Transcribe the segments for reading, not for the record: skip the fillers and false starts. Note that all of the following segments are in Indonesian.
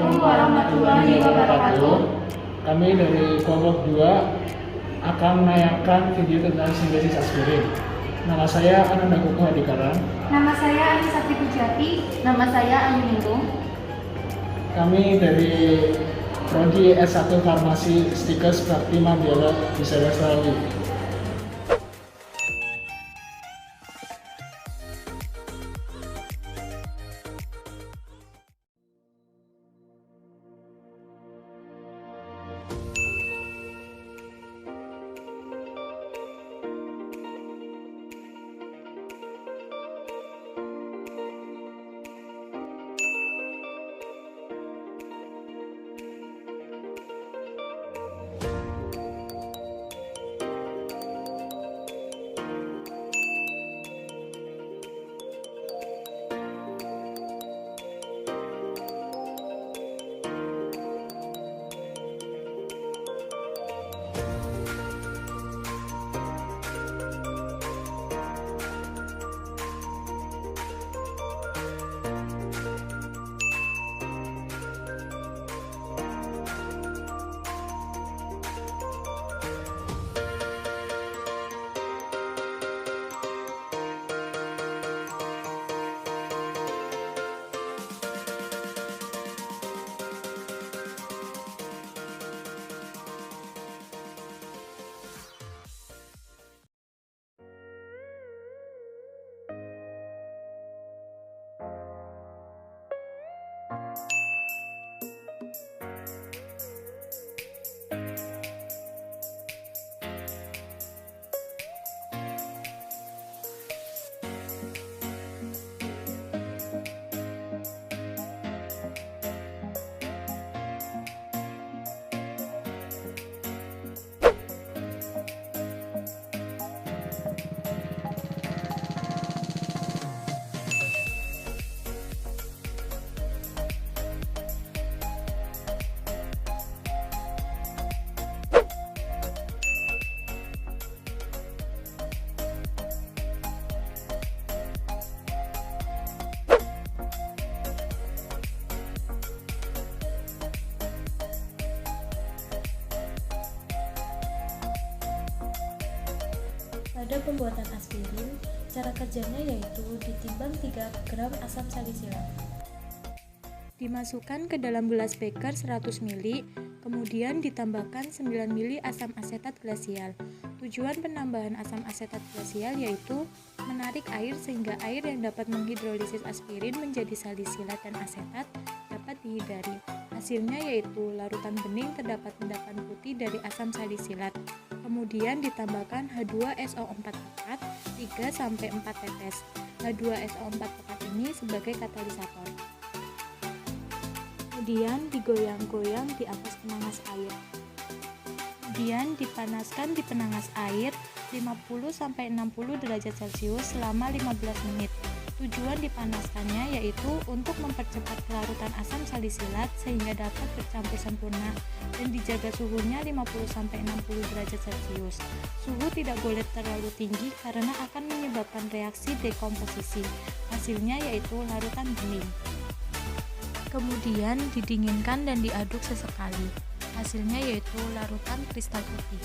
Assalamualaikum warahmatullahi wabarakatuh. Kami dari kelompok 2 akan menayangkan video tentang sintesis aspirin. Nama saya Ananda Koko Hadikaran. Nama saya Anisati Pujati. Nama saya Ayu Ningrum. Kami dari Prodi S1 Farmasi Stikes Prakti Mandela di Australia. Pada pembuatan aspirin, cara kerjanya yaitu ditimbang 3 gram asam salisilat. Dimasukkan ke dalam gelas beker 100 ml, kemudian ditambahkan 9 ml asam asetat glasial. Tujuan penambahan asam asetat glasial yaitu menarik air sehingga air yang dapat menghidrolisis aspirin menjadi salisilat dan asetat dapat dihindari. Hasilnya yaitu larutan bening terdapat endapan putih dari asam salisilat. Kemudian ditambahkan H2SO4 pekat 3-4 tetes. H2SO4 pekat ini sebagai katalisator. Kemudian digoyang-goyang di atas penangas air. Kemudian dipanaskan di penangas air 50-60 derajat Celcius selama 15 menit. Tujuan dipanaskannya yaitu untuk mempercepat kelarutan asam salisilat sehingga dapat bercampur sempurna dan dijaga suhunya 50-60 derajat Celcius. Suhu tidak boleh terlalu tinggi karena akan menyebabkan reaksi dekomposisi. Hasilnya yaitu larutan bening. Kemudian didinginkan dan diaduk sesekali. Hasilnya yaitu larutan kristal putih.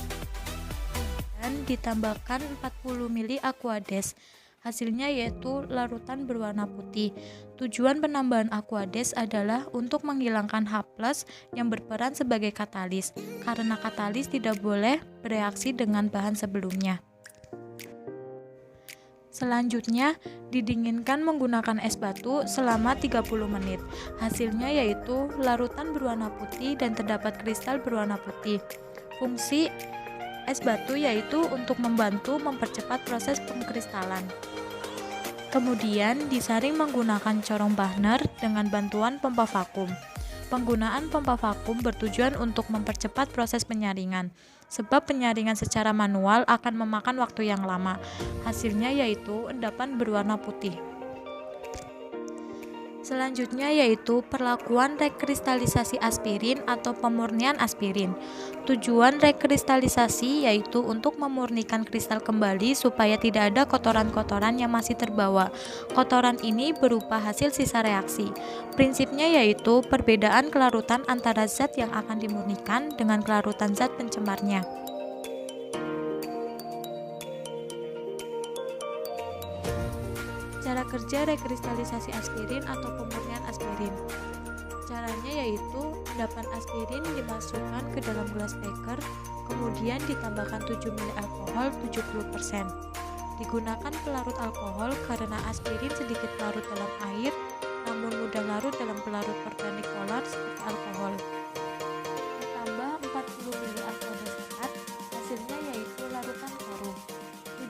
Dan ditambahkan 40 ml Aquades. Hasilnya yaitu larutan berwarna putih. Tujuan penambahan Aquades adalah untuk menghilangkan H+ yang berperan sebagai katalis, karena katalis tidak boleh bereaksi dengan bahan sebelumnya. Selanjutnya, didinginkan menggunakan es batu selama 30 menit. Hasilnya yaitu larutan berwarna putih dan terdapat kristal berwarna putih. Fungsi es batu yaitu untuk membantu mempercepat proses pengkristalan. Kemudian disaring menggunakan corong Bahner dengan bantuan pompa vakum. Penggunaan pompa vakum bertujuan untuk mempercepat proses penyaringan, sebab penyaringan secara manual akan memakan waktu yang lama. Hasilnya yaitu endapan berwarna putih. Selanjutnya yaitu perlakuan rekristalisasi aspirin atau pemurnian aspirin. Tujuan rekristalisasi yaitu untuk memurnikan kristal kembali supaya tidak ada kotoran-kotoran yang masih terbawa. Kotoran ini berupa hasil sisa reaksi. Prinsipnya yaitu perbedaan kelarutan antara zat yang akan dimurnikan dengan kelarutan zat pencemarnya. Cara kerja rekristalisasi aspirin atau pemurnian aspirin. Caranya yaitu endapan aspirin dimasukkan ke dalam gelas beker, kemudian ditambahkan 7 ml alkohol 70%. Digunakan pelarut alkohol karena aspirin sedikit larut dalam air, namun mudah larut dalam pelarut organik polar seperti alkohol. Ditambah 40 ml aqueous serat, hasilnya yaitu larutan harum.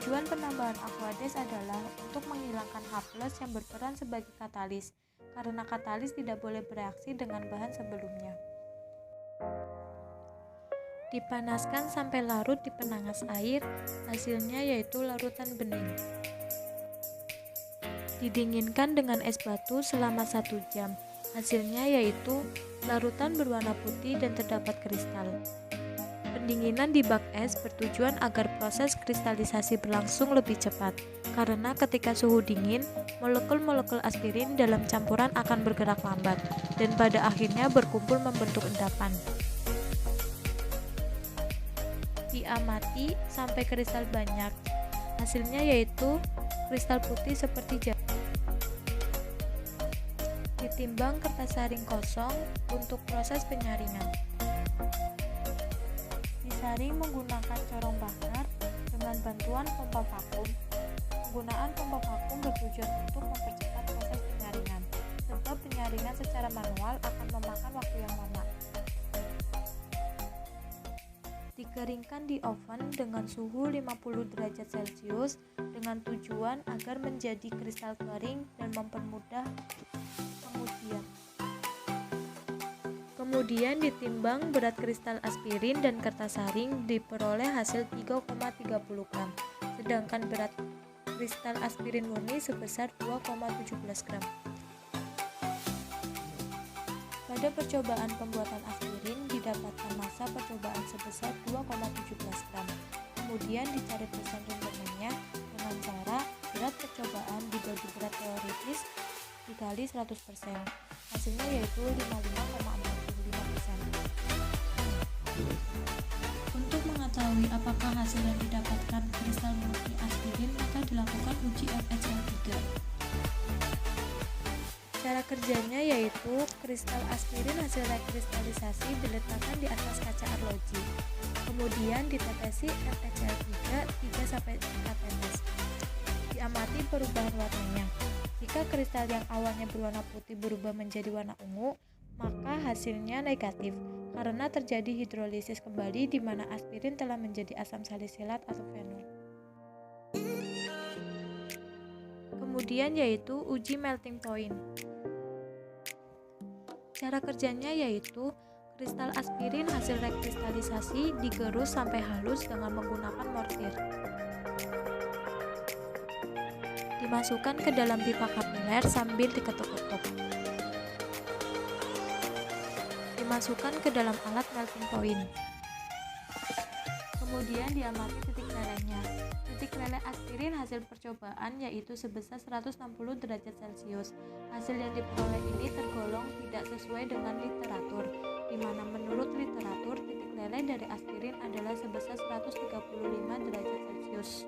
Tujuan penambahan aqueous adalah untuk menghilangkan H+ yang berperan sebagai katalis, karena katalis tidak boleh bereaksi dengan bahan sebelumnya. Dipanaskan sampai larut di penangas air, hasilnya yaitu larutan bening. Didinginkan dengan es batu selama 1 jam, hasilnya yaitu larutan berwarna putih dan terdapat kristal. Pendinginan di bak es bertujuan agar proses kristalisasi berlangsung lebih cepat, karena ketika suhu dingin, molekul-molekul aspirin dalam campuran akan bergerak lambat, dan pada akhirnya berkumpul membentuk endapan. Diamati sampai kristal banyak, hasilnya yaitu kristal putih seperti jamu. Ditimbang kertas saring kosong untuk proses penyaringan. Disaring menggunakan corong bakar dengan bantuan pompa vakum. Penggunaan pompa vakum bertujuan untuk mempercepat proses penyaringan, sebab penyaringan secara manual akan memakan waktu yang lama. Dikeringkan di oven dengan suhu 50 derajat Celcius dengan tujuan agar menjadi kristal kering dan mempermudah pengujian. Kemudian ditimbang berat kristal aspirin dan kertas saring, diperoleh hasil 3,30 gram, sedangkan berat kristal aspirin murni sebesar 2,17 gram. Pada percobaan pembuatan aspirin didapatkan massa percobaan sebesar 2,17 gram. Kemudian dicari persentase dengan cara berat percobaan dibagi berat teoritis dikali 100%. Hasilnya yaitu 55,45%. Untuk mengetahui apakah hasil yang didapatkan kristal murni aspirin, maka dilakukan uji FHL3. Cara kerjanya yaitu kristal aspirin hasil rekristalisasi diletakkan di atas kaca arloji. Kemudian ditetesi FHL3 3-4 tetes. Diamati perubahan warnanya. Jika kristal yang awalnya berwarna putih berubah menjadi warna ungu, maka hasilnya negatif karena terjadi hidrolisis kembali di mana aspirin telah menjadi asam salisilat atau fenol. Kemudian yaitu uji melting point. Cara kerjanya yaitu kristal aspirin hasil rekristalisasi digerus sampai halus dengan menggunakan mortir. Dimasukkan ke dalam pipa kapiler sambil diketuk-ketuk. Dimasukkan ke dalam alat melting point. Kemudian diamati titik lelehnya. Titik leleh aspirin hasil percobaan yaitu sebesar 160 derajat Celcius. Hasil yang diperoleh ini tergolong tidak sesuai dengan literatur, di mana menurut literatur titik leleh dari aspirin adalah sebesar 135 derajat Celcius.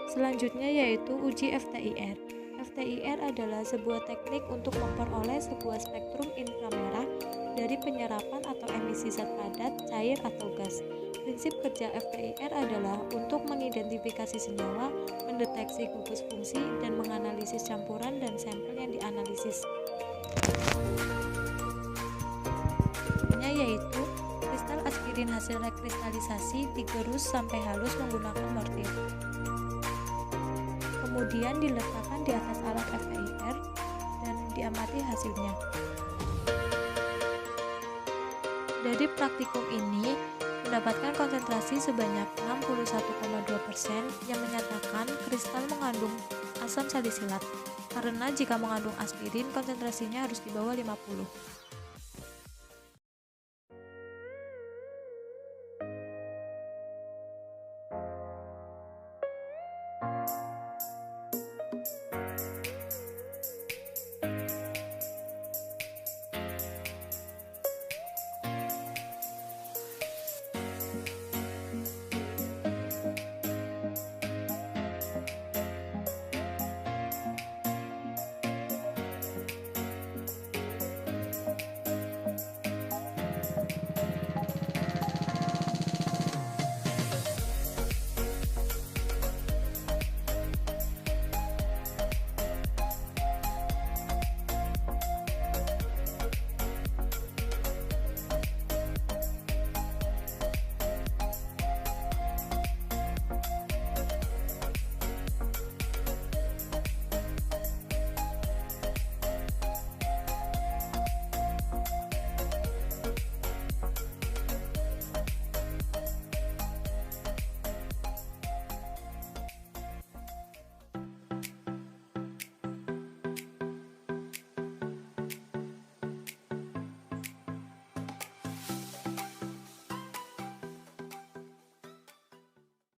Selanjutnya yaitu uji FTIR. FTIR adalah sebuah teknik untuk memperoleh sebuah spektrum inframerah dari penyerapan atau emisi zat padat, cair, atau gas. Prinsip kerja FTIR adalah untuk mengidentifikasi senyawa, mendeteksi gugus fungsi, dan menganalisis campuran dan sampel yang dianalisis. Yaitu kristal aspirin hasil rekristalisasi digerus sampai halus menggunakan mortir. Kemudian diletakkan di atas alat FTIR dan diamati hasilnya. Dari praktikum ini mendapatkan konsentrasi sebanyak 61,2% yang menyatakan kristal mengandung asam salisilat. Karena jika mengandung aspirin konsentrasinya harus di bawah 50.